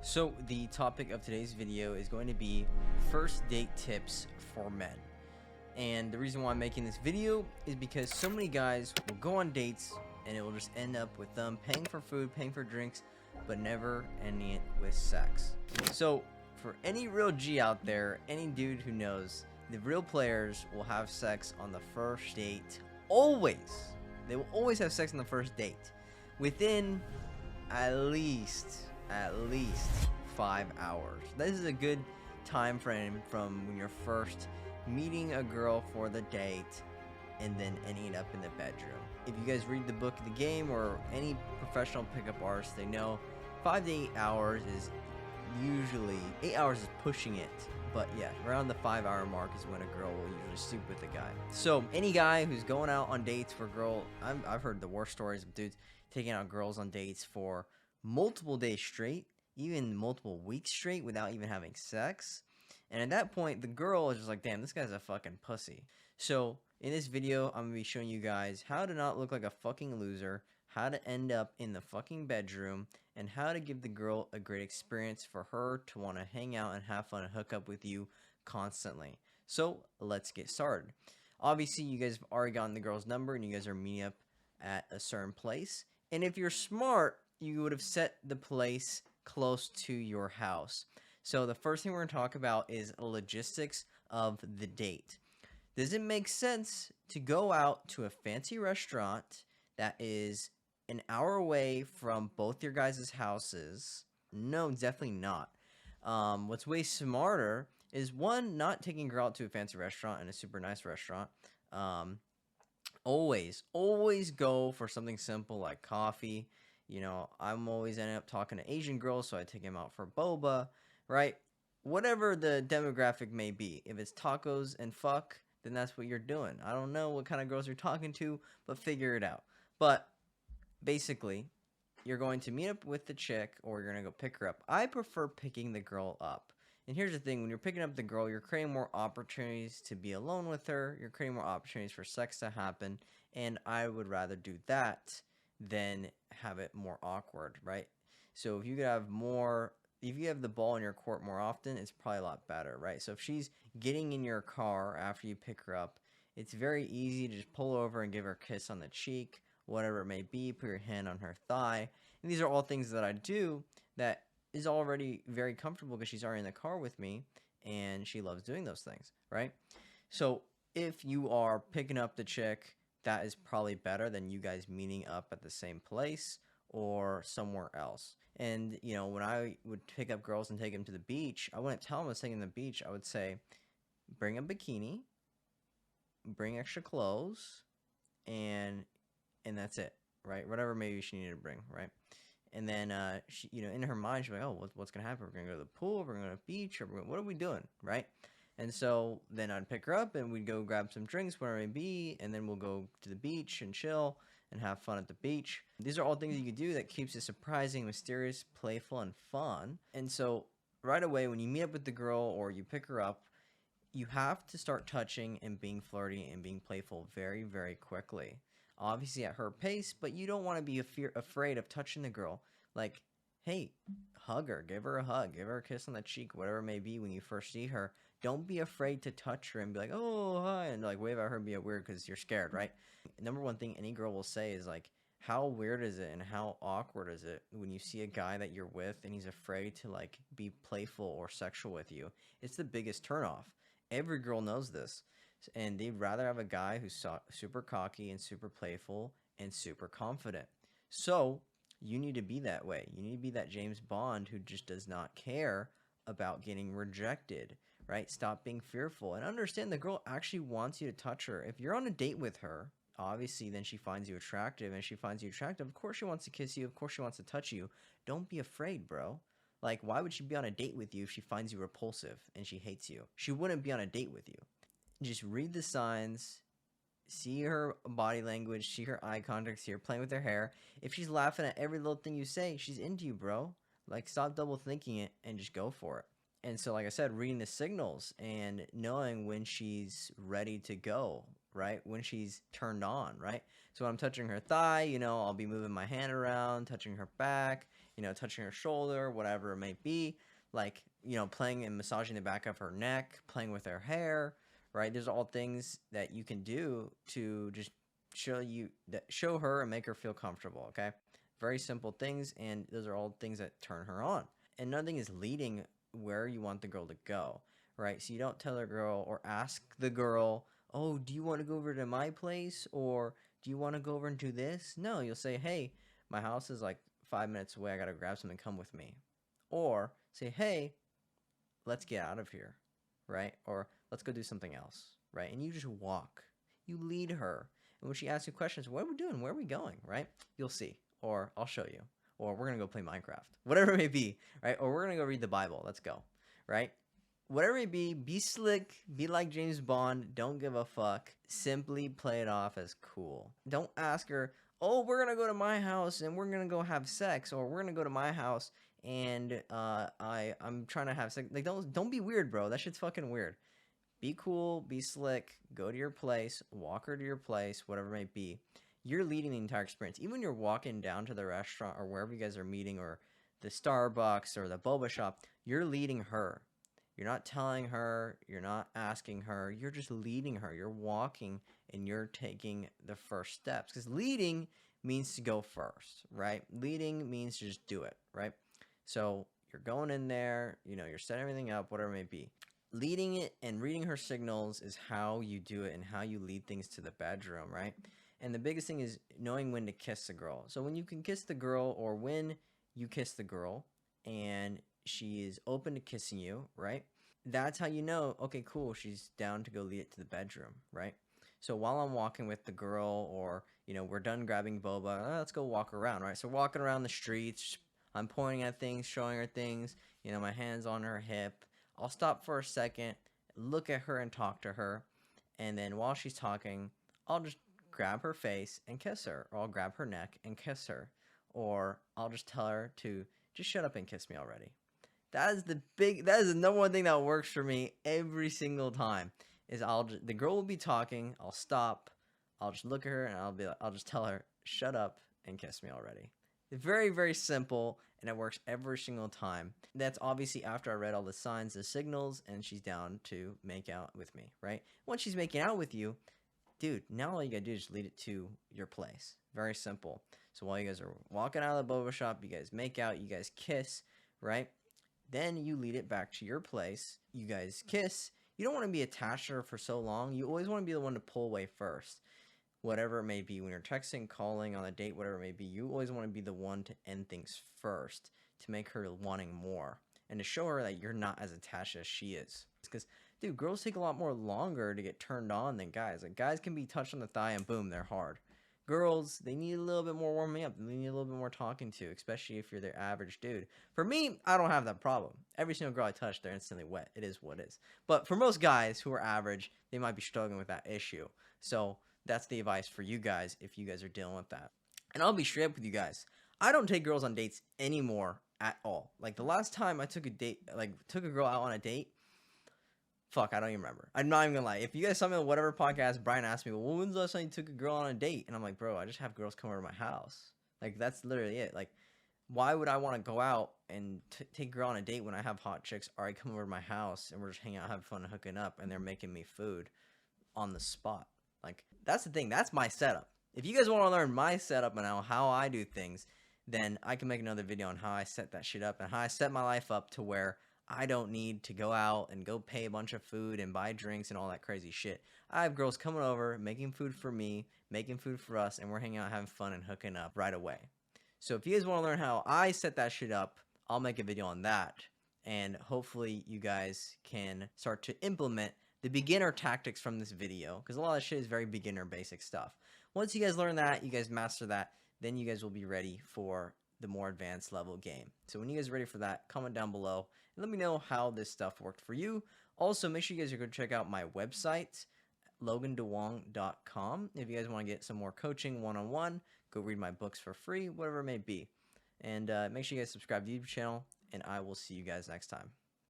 So the topic of today's video is going to be first date tips for men. And the reason why I'm making this video is because so many guys will go on dates and it will just end up with them paying for food, paying for drinks, but never ending it with sex. So for any real G out there, any dude who knows, the real players will have sex on the first date. Always. They will always have sex on the first date. Within at least 5 hours. This is a good time frame from when you're first meeting a girl for the date and then ending up in the bedroom. If you guys read the book of the game or any professional pickup artist, they know 5 to 8 hours is usually 8 hours is pushing it, but yeah, around the 5 hour mark is when a girl will usually sleep with a guy. So any guy who's going out on dates for a girl, I've heard the worst stories of dudes taking out girls on dates for multiple days straight, even multiple weeks straight without even having sex. And at that point, the girl is just like, damn, this guy's a fucking pussy. So in this video, I'm going to be showing you guys how to not look like a fucking loser, how to end up in the fucking bedroom, and how to give the girl a great experience for her to want to hang out and have fun and hook up with you constantly. So let's get started. Obviously, you guys have already gotten the girl's number and you guys are meeting up at a certain place. And if you're smart, you would have set the place close to your house. So the first thing we're going to talk about is logistics of the date. Does it make sense to go out to a fancy restaurant that is an hour away from both your guys' houses? No, definitely not. What's way smarter is, one, not taking a girl out to a fancy restaurant and a super nice restaurant. Always go for something simple like coffee. You know, I'm always ending up talking to Asian girls, so I take them out for boba, right? Whatever the demographic may be. If it's tacos and fuck, then that's what you're doing. I don't know what kind of girls you're talking to, but figure it out. But basically, you're going to meet up with the chick or you're going to go pick her up. I prefer picking the girl up. And here's the thing, when you're picking up the girl, you're creating more opportunities to be alone with her. You're creating more opportunities for sex to happen. And I would rather do that than have it more awkward, right? So if you could have more, if you have the ball in your court more often, it's probably a lot better, right? So if she's getting in your car after you pick her up, it's very easy to just pull over and give her a kiss on the cheek, whatever it may be, put your hand on her thigh. And these are all things that I do that is already very comfortable because she's already in the car with me and she loves doing those things, right? So if you are picking up the chick, that is probably better than you guys meeting up at the same place or somewhere else. And, you know, when I would pick up girls and take them to the beach, I wouldn't tell them I was taking them to the beach. I would say, bring a bikini, bring extra clothes, and that's it, right? Whatever maybe she needed to bring, right? And then, she, you know, in her mind, she's like, oh, what's going to happen? We're going to go to the pool, we're going to go to the beach, or what are we doing, right? And so then I'd pick her up and we'd go grab some drinks, whatever it may be, and then we'll go to the beach and chill and have fun at the beach. These are all things you can do that keeps it surprising, mysterious, playful, and fun. And so right away, when you meet up with the girl or you pick her up, you have to start touching and being flirty and being playful very, very quickly. Obviously at her pace, but you don't want to be afraid of touching the girl. Like, hey, hug her, give her a hug, give her a kiss on the cheek, whatever it may be when you first see her. Don't be afraid to touch her and be like, oh, hi, and like wave at her and be weird because you're scared, right? Number one thing any girl will say is like, how weird is it and how awkward is it when you see a guy that you're with and he's afraid to like be playful or sexual with you? It's the biggest turnoff. Every girl knows this. And they'd rather have a guy who's super cocky and super playful and super confident. So you need to be that way. You need to be that James Bond who just does not care about getting rejected, right? Stop being fearful and understand the girl actually wants you to touch her. If you're on a date with her, obviously then she finds you attractive, and she finds you attractive, of course she wants to kiss you, of course she wants to touch you. Don't be afraid, bro. Like, why would she be on a date with you if she finds you repulsive and she hates you? She wouldn't be on a date with you. Just read the signs, see her body language, see her eye contact, see her playing with her hair. If she's laughing at every little thing you say, she's into you, bro. Like, stop double thinking it and just go for it. And so, like I said, reading the signals and knowing when she's ready to go. right? When she's turned on, right? So when I'm touching her thigh, I'll be moving my hand around, touching her back, touching her shoulder, whatever it may be. Like, playing and massaging the back of her neck, playing with her hair, right? These are all things that you can do to just show her and make her feel comfortable, okay? Very simple things, and those are all things that turn her on. And another thing is leading where you want the girl to go, right? So you don't tell the girl or ask the girl, oh, do you want to go over to my place, or do you want to go over and do this? No, you'll say, hey, my house is like 5 minutes away. I got to grab something. Come with me. Or say, hey, let's get out of here, right? Or let's go do something else, right? And you just walk. You lead her. And when she asks you questions, what are we doing? Where are we going, right? You'll see. Or I'll show you. Or we're going to go play Minecraft. Whatever it may be, right? Or we're going to go read the Bible. Let's go, right? Whatever it be slick, be like James Bond, don't give a fuck. Simply play it off as cool. Don't ask her, oh, we're going to go to my house and we're going to go have sex, or we're going to go to my house and I'm trying to have sex. Like, don't be weird, bro. That shit's fucking weird. Be cool, be slick, go to your place, walk her to your place, whatever it may be. You're leading the entire experience. Even when you're walking down to the restaurant or wherever you guys are meeting, or the Starbucks or the boba shop, you're leading her. You're not telling her, you're not asking her, you're just leading her. You're walking and you're taking the first steps. Because leading means to go first, right? Leading means to just do it, right? So you're going in there, you're setting everything up, whatever it may be. Leading it and reading her signals is how you do it and how you lead things to the bedroom, right? And the biggest thing is knowing when to kiss the girl. So when you can kiss the girl, or when you kiss the girl and she is open to kissing you, right? That's how you know, okay, cool, she's down to go lead it to the bedroom, right? So while I'm walking with the girl, or, we're done grabbing boba, let's go walk around, right? So walking around the streets, I'm pointing at things, showing her things, my hand's on her hip. I'll stop for a second, look at her and talk to her. And then while she's talking, I'll just grab her face and kiss her, or I'll grab her neck and kiss her, or I'll just tell her to just shut up and kiss me already. That is the number one thing that works for me every single time. Is the girl will be talking, I'll stop, I'll just look at her, and I'll just tell her, shut up and kiss me already. It's very, very simple, and it works every single time. That's obviously after I read all the signs, the signals, and she's down to make out with me, right? Once she's making out with you, dude, now all you gotta do is just lead it to your place. Very simple. So while you guys are walking out of the boba shop, you guys make out, you guys kiss, right? Then you lead it back to your place. You guys kiss. You don't want to be attached to her for so long. You always want to be the one to pull away first. Whatever it may be, when you're texting, calling, on a date, whatever it may be, you always want to be the one to end things first, to make her wanting more, and to show her that you're not as attached as she is. Because, dude, girls take a lot more longer to get turned on than guys. Like, guys can be touched on the thigh and boom, they're hard. Girls, they need a little bit more warming up. They need a little bit more talking to, especially if you're their average dude. For me, I don't have that problem. Every single girl I touch, they're instantly wet. It is what it is. But for most guys who are average, they might be struggling with that issue. So that's the advice for you guys if you guys are dealing with that. And I'll be straight up with you guys. I don't take girls on dates anymore at all. Like, the last time I took a girl out on a date, fuck, I don't even remember. I'm not even gonna lie. If you guys saw me on whatever podcast, Brian asked me, well, when's the last time you took a girl on a date? And I'm like, bro, I just have girls come over to my house. Like, that's literally it. Like, why would I want to go out and take a girl on a date when I have hot chicks already come over to my house and we're just hanging out, having fun, and hooking up, and they're making me food on the spot? Like, that's the thing. That's my setup. If you guys want to learn my setup and how I do things, then I can make another video on how I set that shit up and how I set my life up to where I don't need to go out and go pay a bunch of food and buy drinks and all that crazy shit. I have girls coming over, making food for me, making food for us, and we're hanging out, having fun, and hooking up right away. So if you guys want to learn how I set that shit up, I'll make a video on that. And hopefully you guys can start to implement the beginner tactics from this video, because a lot of this shit is very beginner basic stuff. Once you guys learn that, you guys master that, then you guys will be ready for the more advanced level game. So when you guys are ready for that, comment down below and let me know how this stuff worked for you. Also, make sure you guys are going to check out my website, logandewong.com. If you guys want to get some more coaching one-on-one, go read my books for free, whatever it may be. And make sure you guys subscribe to the YouTube channel, and I will see you guys next time.